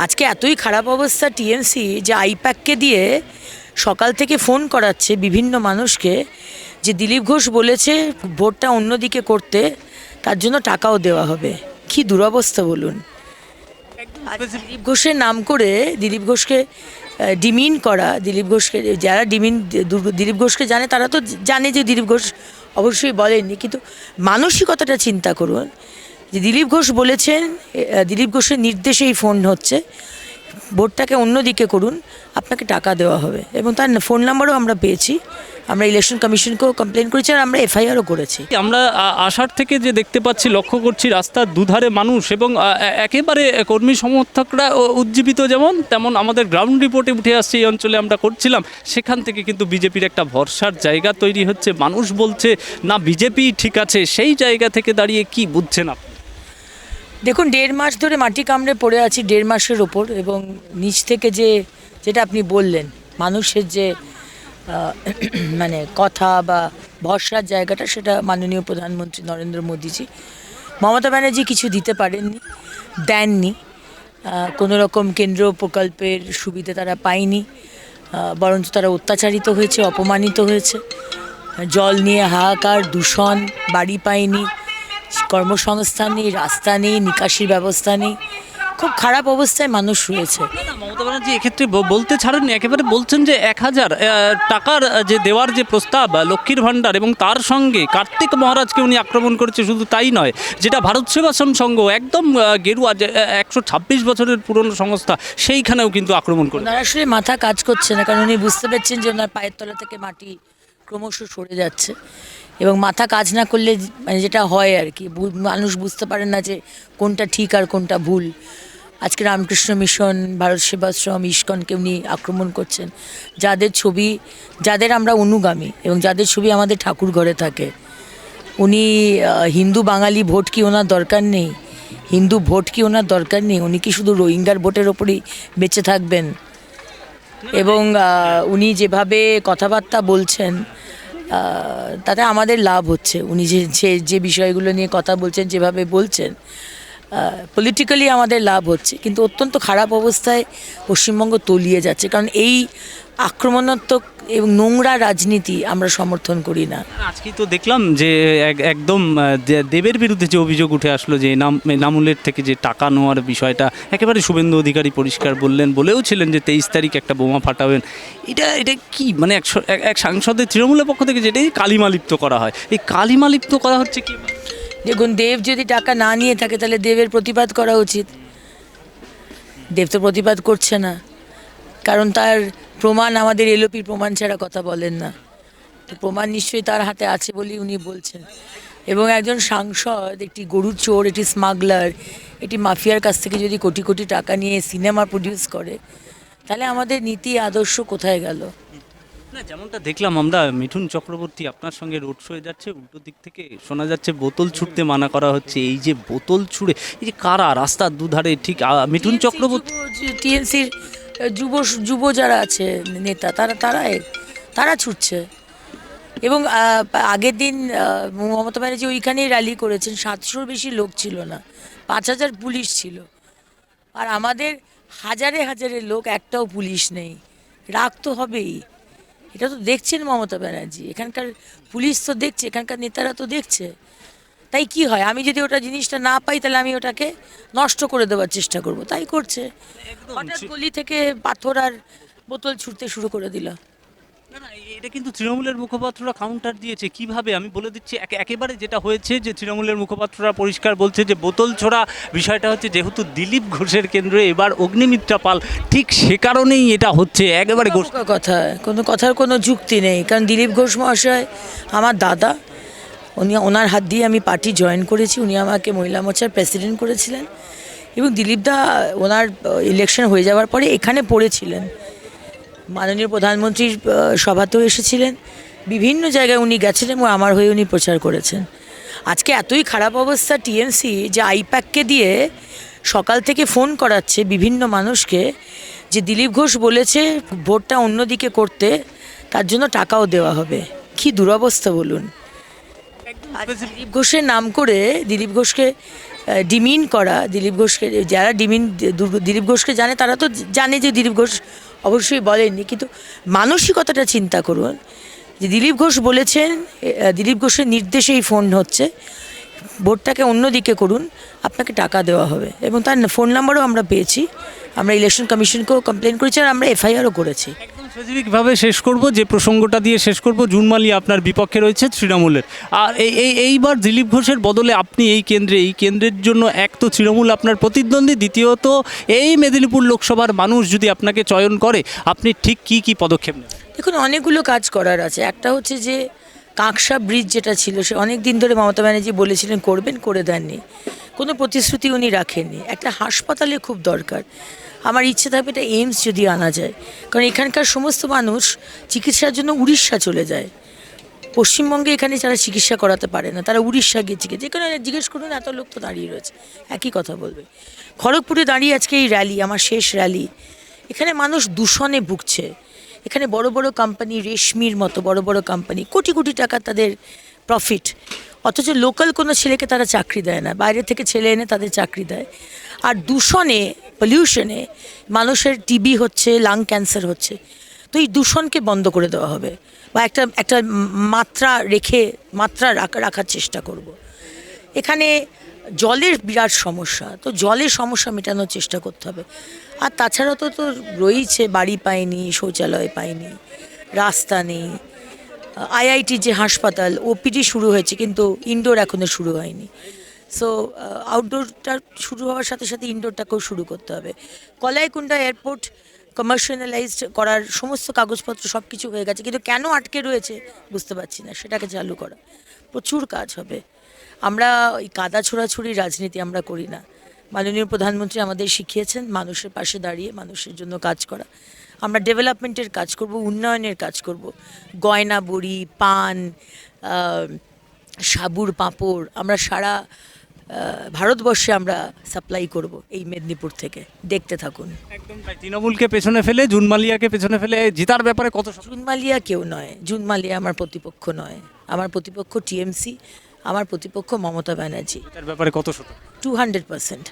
আজকে এতই খারাপ অবস্থা টিএমসি যে আইপ্যাককে দিয়ে সকাল থেকে ফোন করাচ্ছে বিভিন্ন মানুষকে যে দিলীপ ঘোষ বলেছে ভোটটা অন্যদিকে করতে, তার জন্য টাকাও দেওয়া হবে। কি দুরবস্থা বলুন। দিলীপ ঘোষের নাম করে দিলীপ ঘোষকে ডিমিন করা, দিলীপ ঘোষকে যারা দিলীপ ঘোষকে জানে তারা তো জানে যে দিলীপ ঘোষ অবশ্যই বলেননি, কিন্তু মানসিকতাটা চিন্তা করুন যে দিলীপ ঘোষ বলেছেন, দিলীপ ঘোষের নির্দেশেই ফোন হচ্ছে ভোটটাকে অন্যদিকে করুন, আপনাকে টাকা দেওয়া হবে। এবং তার ফোন নাম্বারও আমরা পেয়েছি, আমরা ইলেকশন কমিশনকেও কমপ্লেন করেছি আর আমরা এফআইআরও করেছি। আমরা আসার থেকে যে দেখতে পাচ্ছি, লক্ষ্য করছি রাস্তার দুধারে মানুষ এবং একেবারে কর্মী সমর্থকরা উজ্জীবিত, যেমন তেমন আমাদের গ্রাউন্ড রিপোর্টে উঠে আসছে এই অঞ্চলে আমরা করছিলাম, সেখান থেকে কিন্তু বিজেপির একটা ভরসার জায়গা তৈরি হচ্ছে। মানুষ বলছে না বিজেপি ঠিক আছে, সেই জায়গা থেকে দাঁড়িয়ে কি বুঝছেন আপনি? দেখুন, 1.5 মাস ধরে মাটি কামড়ে পড়ে আছি, 1.5 মাসের ওপর, এবং নিচ থেকে যেটা আপনি বললেন মানুষের যে মানে কথা বা ভরসার জায়গাটা, সেটা মাননীয় প্রধানমন্ত্রী নরেন্দ্র মোদীজি, মমতা ব্যানার্জি কিছু দিতে পারেননি, দেননি, কোনো রকম কেন্দ্র প্রকল্পের সুবিধা তারা পায়নি, বরঞ্চ তারা অত্যাচারিত হয়েছে, অপমানিত হয়েছে। জল নিয়ে হাহাকার, দূষণ, বাড়ি পায়নি, কর্মসংস্থান নেই, রাস্তা নেই, নিকাশির ব্যবস্থা নেই, খুব খারাপ অবস্থায় মানুষ রয়েছে। মমতা ব্যানার্জি এক্ষেত্রে বলতে ছাড়েননি, একেবারে বলছেন যে 1000 টাকার যে দেওয়ার যে প্রস্তাব লক্ষ্মীর ভাণ্ডার, এবং তার সঙ্গে কার্তিক মহারাজকে উনি আক্রমণ করেছে। শুধু তাই নয়, যেটা ভারত সেবাশ্রম সংঘ একদম গেরুয়া 126 বছরের পুরনো সংস্থা, সেইখানেও কিন্তু আক্রমণ করে। ওনার আসলে মাথা কাজ করছে না, কারণ উনি বুঝতে পারছেন যে ওনার পায়ের তলা থেকে মাটি ক্রমশ সরে যাচ্ছে, এবং মাথা কাজ না করলে মানে যেটা হয় আর কি, মানুষ বুঝতে পারেন না যে কোনটা ঠিক আর কোনটা ভুল। আজকে রামকৃষ্ণ মিশন, ভারত সেবাশ্রম, ইস্কনকে উনি আক্রমণ করছেন, যাদের আমরা অনুগামী এবং যাদের ছবি আমাদের ঠাকুর ঘরে থাকে। উনি হিন্দু বাঙালি ভোট কি ওনার দরকার নেই? হিন্দু ভোট কি ওনার দরকার নেই? উনি কি শুধু রোহিঙ্গার ভোটের ওপরেই বেঁচে থাকবেন? এবং উনি যেভাবে কথাবার্তা বলছেন, তাতে আমাদের লাভ হচ্ছে। উনি যে বিষয়গুলো নিয়ে কথা বলছেন, যেভাবে বলছেন, পলিটিক্যালি আমাদের লাভ হচ্ছে, কিন্তু অত্যন্ত খারাপ অবস্থায় পশ্চিমবঙ্গ তলিয়ে যাচ্ছে। কারণ এই আক্রমণাত্মক এবং নোংরা রাজনীতি আমরা সমর্থন করি না। আজকেই তো দেখলাম যে একদম দেবের বিরুদ্ধে যে অভিযোগ উঠে আসলো, যে এনামুলের থেকে যে টাকা নেওয়ার বিষয়টা, একেবারে শুভেন্দু অধিকারী পরিষ্কার বলেও ছিলেন যে 23 তারিখ একটা বোমা ফাটাবেন। এটা কি মানে এক সাংসদের তৃণমূলের পক্ষ থেকে যেটাই কালিমালিপ্ত করা হয়, এই কালিমালিপ্ত করা হচ্ছে কি? দেখুন, দেব যদি টাকা না নিয়ে থাকে তাহলে দেবের প্রতিবাদ করা উচিত। দেব তো প্রতিবাদ করছে না, কারণ তার প্রমাণ, আমাদের এলওপির প্রমাণ ছাড়া কথা বলেন না। তো প্রমাণ নিশ্চয়ই তার হাতে আছে বলেই উনি বলছেন। এবং একজন সাংসদ একটি গরুর চোর, একটি স্মাগলার, একটি মাফিয়ার কাছ থেকে যদি কোটি কোটি টাকা নিয়ে সিনেমা প্রডিউস করে, তাহলে আমাদের নীতি আদর্শ কোথায় গেল? না, যেমনটা দেখলাম আমরা, মিঠুন চক্রবর্তী আপনার সঙ্গে রোড শোয়ে যাচ্ছে, উল্টো দিক থেকে শোনা যাচ্ছে বোতল ছুঁড়তে মানা করা হচ্ছে। এই যে বোতল ছুঁড়ে, এই যে কারা রাস্তার দুধারে, ঠিক মিঠুন চক্রবর্তী, টিএমসির যুব যারা আছে নেতা, তারা ছুটছে। এবং আগের দিন মমতা ব্যানার্জি ওইখানেই র্যালি করেছেন, 700-র বেশি লোক ছিল না, 5000 পুলিশ ছিল। আর আমাদের হাজারে হাজারে লোক, একটাও পুলিশ নেই। রাগ তো হবেই, এটা তো দেখছেন মমতা ব্যানার্জি, এখানকার পুলিশ তো দেখছে, এখানকার নেতারা তো দেখছে। তাই কি হয়, আমি যদি ওটা জিনিসটা না পাই তাহলে আমি ওটাকে নষ্ট করে দেওয়ার চেষ্টা করব, তাই করছে। হঠাৎ গলি থেকে পাথর আর বোতল ছুটতে শুরু করে দিল। না না, এটা কিন্তু তৃণমূলের মুখপাত্ররা কাউন্টার দিয়েছে। কিভাবে আমি বলে দিচ্ছি, একেবারে যেটা হয়েছে যে তৃণমূলের মুখপাত্ররা পরিষ্কার বলছে যে বোতল ছোড়া বিষয়টা হচ্ছে যেহেতু দিলীপ ঘোষের কেন্দ্রে এবার অগ্নিমিত্রা পাল, ঠিক সে কারণেই এটা হচ্ছে। একেবারে কথা, কথার কোনো যুক্তি নেই, কারণ দিলীপ ঘোষ মহাশয় আমার দাদা, ওনার হাত দিয়ে আমি পার্টি জয়েন করেছি, উনি আমাকে মহিলা মোর্চার প্রেসিডেন্ট করেছিলেন, এবং দিলীপদা ওনার ইলেকশন হয়ে যাওয়ার পরে এখানে পড়েছিলেন, মাননীয় প্রধানমন্ত্রীর সভাতেও এসেছিলেন, বিভিন্ন জায়গায় উনি গেছেন এবং আমার হয়ে উনি প্রচার করেছেন। আজকে এতই খারাপ অবস্থা টিএমসি যে আইপ্যাককে দিয়ে সকাল থেকে ফোন করাচ্ছে বিভিন্ন মানুষকে যে দিলীপ ঘোষ বলেছে ভোটটা অন্যদিকে করতে, তার জন্য টাকাও দেওয়া হবে। কি দুরবস্থা বলুন। দিলীপ ঘোষের নাম করে দিলীপ ঘোষকে ডিমিন করা দিলীপ ঘোষকে, যারা দিলীপ ঘোষকে জানে তারা তো জানে যে দিলীপ ঘোষ অবশ্যই বলেননি, কিন্তু মানসিকতাটা চিন্তা করুন যে দিলীপ ঘোষ বলেছেন, দিলীপ ঘোষের নির্দেশেই ফোন হচ্ছে, ভোটটাকে অন্যদিকে করুন, আপনাকে টাকা দেওয়া হবে, এবং তার ফোন নাম্বারও আমরা পেয়েছি, আমরা ইলেকশন কমিশনকেও কমপ্লেন করেছি আর আমরা এফআইআরও করেছি। একদম স্পেসিফিকভাবে শেষ করব, যে প্রসঙ্গটা দিয়ে শেষ করব, জুন মালিয়া আপনার বিপক্ষে রয়েছে তৃণমূলের, আর এইবার দিলীপ ঘোষের বদলে আপনি এই কেন্দ্রের জন্য এক তো তৃণমূল আপনার প্রতিদ্বন্দ্বী, দ্বিতীয়ত এই মেদিনীপুর লোকসভার মানুষ যদি আপনাকে চয়ন করে, আপনি ঠিক কি পদক্ষেপ নেবেন? দেখুন, অনেকগুলো কাজ করার আছে। একটা হচ্ছে যে কাঁকসা ব্রিজ যেটা ছিল, সে অনেক দিন ধরে মমতা ব্যানার্জি বলেছিলেন করবেন, করে দেননি, কোনো প্রতিশ্রুতি উনি রাখেননি। একটা হাসপাতালে খুব দরকার, আমার ইচ্ছে থাকবে এটা এইমস যদি আনা যায়, কারণ এখানকার সমস্ত মানুষ চিকিৎসার জন্য উড়িষ্যা চলে যায়। পশ্চিমবঙ্গে এখানে যারা চিকিৎসা করাতে পারে না তারা উড়িষ্যা গিয়ে চিকিৎসা, যেখানে জিজ্ঞেস করুন এত লোক তো দাঁড়িয়ে রয়েছে, একই কথা বলবে। খড়গপুরে দাঁড়িয়ে আজকে এই র্যালি, আমার শেষ র্যালি, এখানে মানুষ দূষণে ভুগছে। এখানে বড় বড় কোম্পানি, রেশমির মতো বড় বড় কোম্পানি, কোটি কোটি টাকা তাদের প্রফিট, অথচ লোকাল কোনো ছেলেকে তারা চাকরি দেয় না, বাইরে থেকে ছেলে এনে তাদের চাকরি দেয়। আর দূষণে, পলিউশনে মানুষের টিবি হচ্ছে, লাং ক্যান্সার হচ্ছে। তো এই দূষণকে বন্ধ করে দেওয়া হবে, বা একটা মাত্রা রাখার চেষ্টা করব। এখানে জলের বিরাট সমস্যা, তো জলের সমস্যা মেটানোর চেষ্টা করতে হবে। আর তাছাড়া তো রয়েছে, বাড়ি পায়নি, শৌচালয় পায়নি, রাস্তা নেই, আইআইটি যে হাসপাতাল, ওপিডি শুরু হয়েছে কিন্তু ইনডোর এখনও শুরু হয়নি। সো আউটডোরটা শুরু হওয়ার সাথে সাথে ইনডোরটাকেও শুরু করতে হবে। কলাইকুণ্ডা এয়ারপোর্ট কমার্শিয়ালাইজড করার সমস্ত কাগজপত্র সব কিছু হয়ে গেছে, কিন্তু কেন আটকে রয়েছে বুঝতে পারছি না, সেটাকে চালু করা। প্রচুর কাজ হবে। আমরা ওই কাদা ছোড়াছুড়ি রাজনীতি আমরা করি না। মাননীয় প্রধানমন্ত্রী আমাদের শিখিয়েছেন মানুষের পাশে দাঁড়িয়ে মানুষের জন্য কাজ করা। আমরা ডেভেলপমেন্টের কাজ করব, উন্নয়নের কাজ করব। গয়না বড়ি, পান, সাবুর পাঁপড় আমরা সারা ভারতবর্ষে আমরা সাপ্লাই করব এই মেদিনীপুর থেকে। দেখতে থাকুন। একদম তাই। তৃণমূলকে পেছনে ফেলে, জুন মালিয়াকে পেছনে ফেলে জেতার ব্যাপারে কত? জুন মালিয়া কেউ নয়, জুন মালিয়া আমার প্রতিপক্ষ নয়। আমার প্রতিপক্ষ টিএমসি, আমার প্রতিপক্ষ মমতা ব্যানার্জি। এটার ব্যাপারে কত? 200%।